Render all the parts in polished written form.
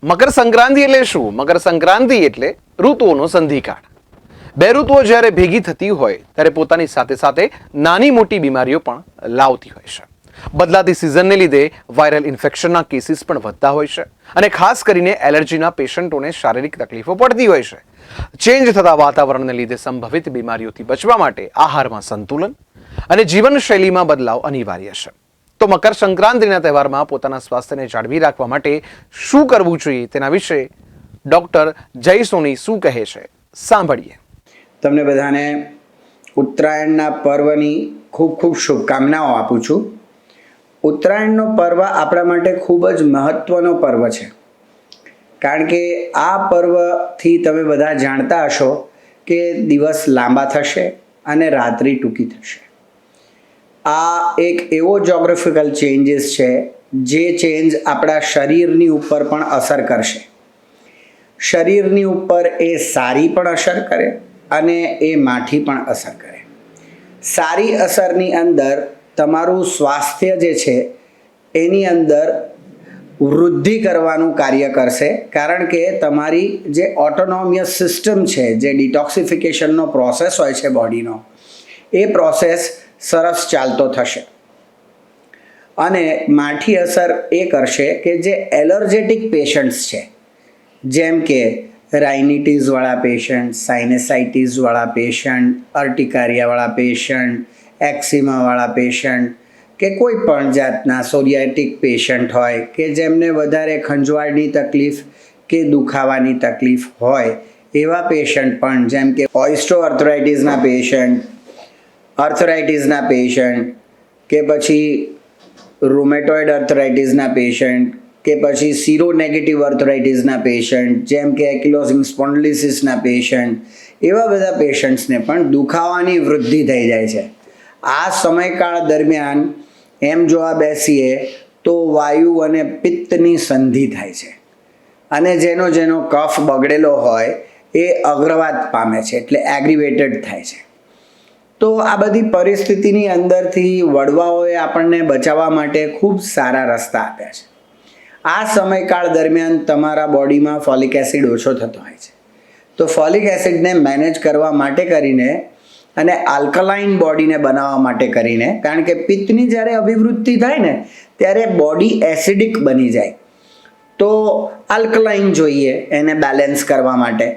મકર સંક્રાંતિ એટલે શું? મકર સંક્રાંતિ એટલે ઋતુઓનો સંધિકાળ. બે ઋતુઓ જ્યારે ભેગી થતી હોય ત્યારે પોતાની સાથે સાથે નાની મોટી બીમારીઓ પણ લાવતી હોય છે. બદલાતી સિઝનને લીધે વાયરલ ઇન્ફેક્શનના કેસીસ પણ વધતા હોય છે અને ખાસ કરીને એલર્જીના પેશન્ટોને શારીરિક તકલીફો પડતી હોય છે. ચેન્જ થતા વાતાવરણને લીધે સંભવિત બીમારીઓથી બચવા માટે આહારમાં સંતુલન અને જીવનશૈલીમાં બદલાવ અનિવાર્ય છે. તો મકર સંક્રાંતિના તહેવારમાં પોતાના સ્વાસ્થ્યને જાળવી રાખવા માટે શું કરવું જોઈએ તેના વિશે ડોક્ટર જય સોની શું કહે છે, સાંભળીએ. તમને બધાને ઉત્તરાયણના પર્વની ખૂબ ખૂબ શુભકામનાઓ આપું છું. ઉત્તરાયણનો પર્વ આપણા માટે ખૂબ જ મહત્વનો પર્વ છે, કારણ કે આ પર્વથી તમે બધા જાણતા હશો કે દિવસ લાંબા થશે અને રાત્રિ ટૂંકી થશે. આ એક એવો જોગ્રાફિકલ ચેન્જીસ છે જે ચેન્જ આપણા શરીરની ઉપર પણ અસર કરશે. શરીરની ઉપર એ સારી પણ અસર કરે અને એ માઠી પણ અસર કરે. સારી અસરની અંદર તમારું સ્વાસ્થ્ય જે છે એની અંદર વૃદ્ધિ કરવાનું કાર્ય કરશે, કારણ કે તમારી જે ઓટોનોમિયસ સિસ્ટમ છે, જે ડિટોક્સિફિકેશનનો પ્રોસેસ હોય છે બોડીનો, એ પ્રોસેસ સરસ ચાલતો થશે. અને માઠી અસર એ કરશે કે જે એલર્જેટિક પેશન્ટ્સ છે, જેમ કે રાઇનિટીઝવાળા પેશન્ટ, સાઇનેસાઇટિસવાળા પેશન્ટ, અર્ટિકારિયાવાળા પેશન્ટ, એક્સિમાવાળા પેશન્ટ કે કોઈ પણ જાતના સોરિયાટિક પેશન્ટ હોય કે જેમને વધારે ખંજવાળની તકલીફ કે દુખાવાની તકલીફ હોય, એવા પેશન્ટ પણ, જેમ કે ઓઇસ્ટોઆર્થરાઇટિસના પેશન્ટ, આર્થરાઇટિસના પેશન્ટ કે પછી રૂમેટોઇડ આર્થરાઇટિસના પેશન્ટ કે પછી સીરો નેગેટિવ આર્થરાઇટિસના પેશન્ટ, જેમ કે એન્કિલોઝિંગ સ્પોન્ડિલિસિસના પેશન્ટ, એવા બધા પેશન્ટ્સને પણ દુખાવાની વૃદ્ધિ થઈ જાય છે. આ સમયકાળ દરમિયાન એમ જોવા બેસીએ તો વાયુ અને પિત્તની સંધિ થાય છે અને જેનો જેનો કફ બગડેલો હોય એ અગ્રવાદ પામે છે, એટલે એગ્રીવેટેડ થાય છે. તો આ બધી પરિસ્થિતિની અંદરથી વડવાઓએ આપણને બચાવવા માટે ખૂબ સારા રસ્તા આપ્યા છે. આ સમયકાળ દરમિયાન તમારા બોડીમાં ફોલિક એસિડ ઓછો થતો હોય છે. તો ફોલિક એસિડને મેનેજ કરવા માટે કરીને અને આલ્કલાઇન બોડીને બનાવવા માટે કરીને, કારણ કે પિત્તની જ્યારે અભિવૃદ્ધિ થાય ને ત્યારે બોડી એસિડિક બની જાય, તો આલ્કલાઇન જોઈએ એને બેલેન્સ કરવા માટે.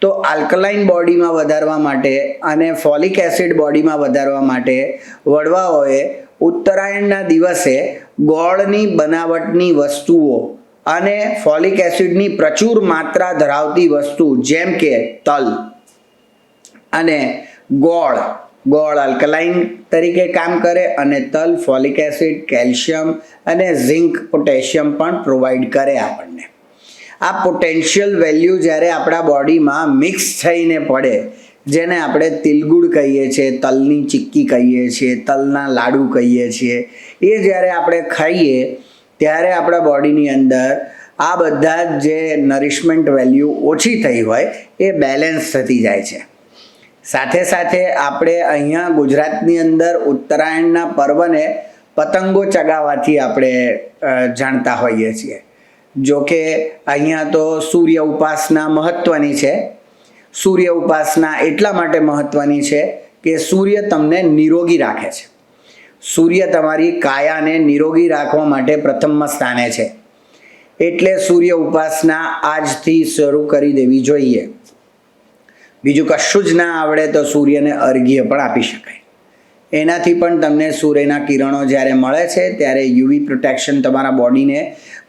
તો આલ્કલાઇન બોડીમાં વધારવા માટે અને ફોલિક એસિડ બોડીમાં વધારવા માટે વડવાઓએ ઉત્તરાયણના દિવસે ગોળની બનાવટની વસ્તુઓ અને ફોલિક એસિડની પ્રચુર માત્રા ધરાવતી વસ્તુ, જેમ કે તલ અને ગોળ આલ્કલાઇન તરીકે કામ કરે અને તલ ફોલિક એસિડ, કેલ્શિયમ અને ઝિંક, પોટેશિયમ પણ પ્રોવાઈડ કરે આપણને. આ પોટેન્શિયલ વેલ્યુ જ્યારે આપણા બોડીમાં મિક્સ થઈને પડે, જેને આપણે તિલગુડ કહીએ છીએ, તલની ચીક્કી કહીએ છીએ, તલના લાડુ કહીએ છીએ, એ જ્યારે આપણે ખાઈએ ત્યારે આપણા બોડીની અંદર આ બધા જે નરિશમેન્ટ વેલ્યુ ઓછી થઈ હોય એ બેલેન્સ થતી જાય છે. સાથે સાથે આપણે અહીંયા ગુજરાતની અંદર ઉત્તરાયણના પર્વને પતંગો ચગાવવાથી આપણે જાણતા હોઈએ છીએ. જો કે અહીંયા તો સૂર્ય ઉપાસના મહત્ત્વની છે. સૂર્ય ઉપાસના એટલા માટે મહત્ત્વની છે કે સૂર્ય તમને નિરોગી રાખે છે. સૂર્ય તમારી કાયાને નિરોગી રાખવા માટે પ્રથમ સ્થાને છે, એટલે સૂર્ય ઉપાસના આજથી શરૂ કરી દેવી જોઈએ. બીજું કશું જ ના આવડે તો સૂર્યને અર્ઘ્ય પણ આપી શકાય. એનાથી પણ તમને સૂર્યના કિરણો જ્યારે મળે છે ત્યારે યુવી પ્રોટેક્શન તમારા બોડીને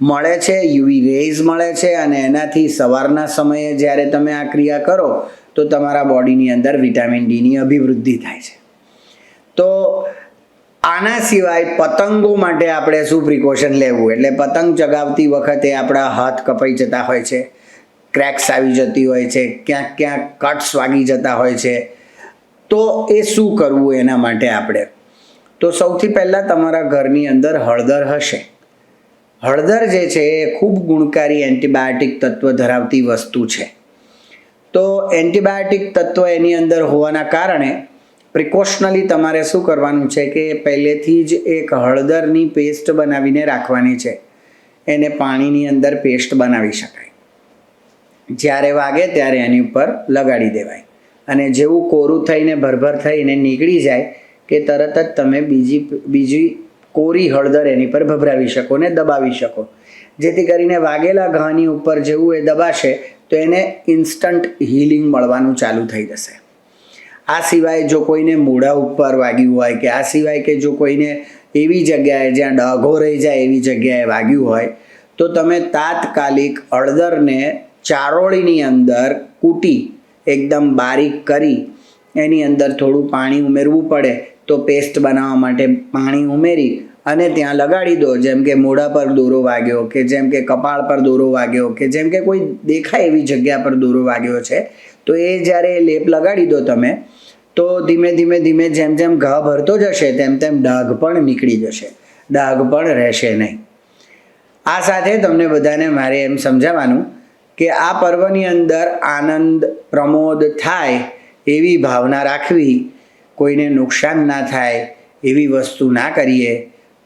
મળે છે, યુવી રેઝ મળે છે, અને એનાથી સવારના સમયે જ્યારે તમે આ ક્રિયા કરો તો તમારા બોડીની અંદર વિટામિન ડીની અભિવૃદ્ધિ થાય છે. તો આના સિવાય પતંગો માટે આપણે શું પ્રિકોશન લેવું? એટલે પતંગ ચગાવતી વખતે આપણા હાથ કપાઈ જતા હોય છે, ક્રેક્સ આવી જતી હોય છે, ક્યાંક ક્યાંક કટ્સ વાગી જતા હોય છે. તો એ શું કરવું એના માટે આપણે? તો સૌથી પહેલાં તમારા ઘરની અંદર હળદર હશે. હળદર જે છે એ ખૂબ ગુણકારી એન્ટીબાયોટિક તત્વ ધરાવતી વસ્તુ છે. તો એન્ટીબાયોટિક તત્વ એની અંદર હોવાના કારણે પ્રિકોશનલી તમારે શું કરવાનું છે કે પહેલેથી જ એક હળદરની પેસ્ટ બનાવીને રાખવાની છે. એને પાણીની અંદર પેસ્ટ બનાવી શકાય. જ્યારે વાગે ત્યારે એની ઉપર લગાડી દેવાય અને જેવું કોરું થઈને ભરભર થઈને નીકળી જાય કે તરત જ તમે બીજી કોરી હળદર એની પર ભભરાવી શકો ને દબાવી શકો, જેથી કરીને વાગેલા ઘાની ઉપર જેવું એ દબાશે તો એને ઇન્સ્ટન્ટ હીલિંગ મળવાનું ચાલુ થઈ જશે. આ સિવાય જો કોઈને મોઢા ઉપર વાગ્યું હોય કે આ સિવાય કે જો કોઈને એવી જગ્યાએ જ્યાં ડાઘો રહી જાય એવી જગ્યાએ વાગ્યું હોય તો તમે તાત્કાલિક હળદરને ચારોળીની અંદર કૂટી એકદમ બારીક કરી એની અંદર થોડું પાણી ઉમેરવું પડે તો પેસ્ટ બનાવવા માટે પાણી ઉમેરી અને ત્યાં લગાડી દો. જેમ કે મોઢા પર દોરો વાગ્યો કે જેમ કે કપાળ પર દોરો વાગ્યો કે જેમ કે કોઈ દેખાય એવી જગ્યા પર દોરો વાગ્યો છે તો એ જ્યારે લેપ લગાડી દો તમે તો ધીમે ધીમે જેમ જેમ ઘા ભરતો જશે તેમ તેમ ડાઘ પણ નીકળી જશે, ડાઘ પણ રહેશે નહીં. આ સાથે તમને બધાને મારે એમ સમજાવવાનું કે આ પર્વની અંદર આનંદ પ્રમોદ થાય એવી ભાવના રાખવી, કોઈને નુકસાન ના થાય એવી વસ્તુ ના કરીએ,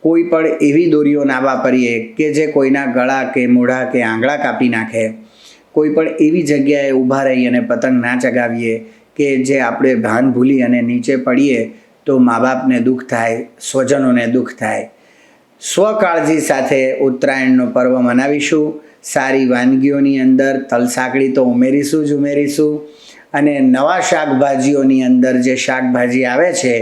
કોઈ પણ એવી દોરીઓ ના વાપરીએ કે જે કોઈના ગળા કે મોઢા કે આંગળા કાપી નાખે, કોઈ પણ એવી જગ્યાએ ઊભા રહી અને પતંગ ના ચગાવીએ કે જે આપણે ભાન ભૂલી અને નીચે પડીએ તો મા બાપને દુઃખ થાય, સ્વજનોને દુઃખ થાય. સ્વકાળજી સાથે ઉત્તરાયણનો પર્વ મનાવીશું. સારી વાનગીઓની અંદર તલસાકડી તો ઉમેરીશું અને નવા શાકભાજીઓની અંદર જે શાકભાજી આવે છે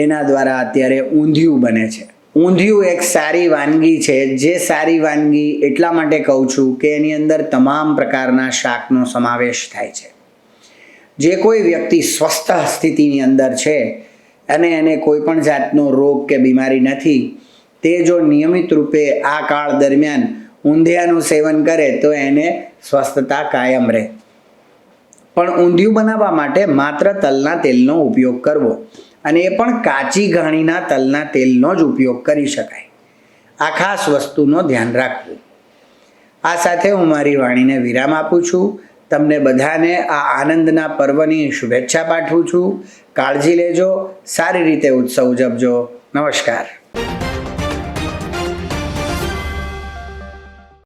એના દ્વારા અત્યારે ઊંધિયું બને છે. ઊંધિયું એક સારી વાનગી છે. જે સારી વાનગી એટલા માટે કહું છું કે એની અંદર તમામ પ્રકારના શાકનો સમાવેશ થાય છે. જે કોઈ વ્યક્તિ સ્વસ્થ સ્થિતિની અંદર છે અને એને કોઈ પણ જાતનો રોગ કે બીમારી નથી તે જો નિયમિત રૂપે આ કાળ દરમિયાન ઊંધિયાનું સેવન કરે તો એને સ્વસ્થતા કાયમ રહે. પણ ઊંધિયું બનાવવા માટે માત્ર તલના તેલનો ઉપયોગ કરવો અને એ પણ કાચી ઘાણીના તલના તેલનો જ ઉપયોગ કરી શકાય. આ ખાસ વસ્તુનો ધ્યાન રાખવું. આ સાથે હું મારી વાણીને વિરામ આપું છું. તમને બધાને આ આનંદના પર્વની શુભેચ્છા પાઠવું છું. કાળજી લેજો, સારી રીતે ઉત્સવ ઉજવજો. નમસ્કાર.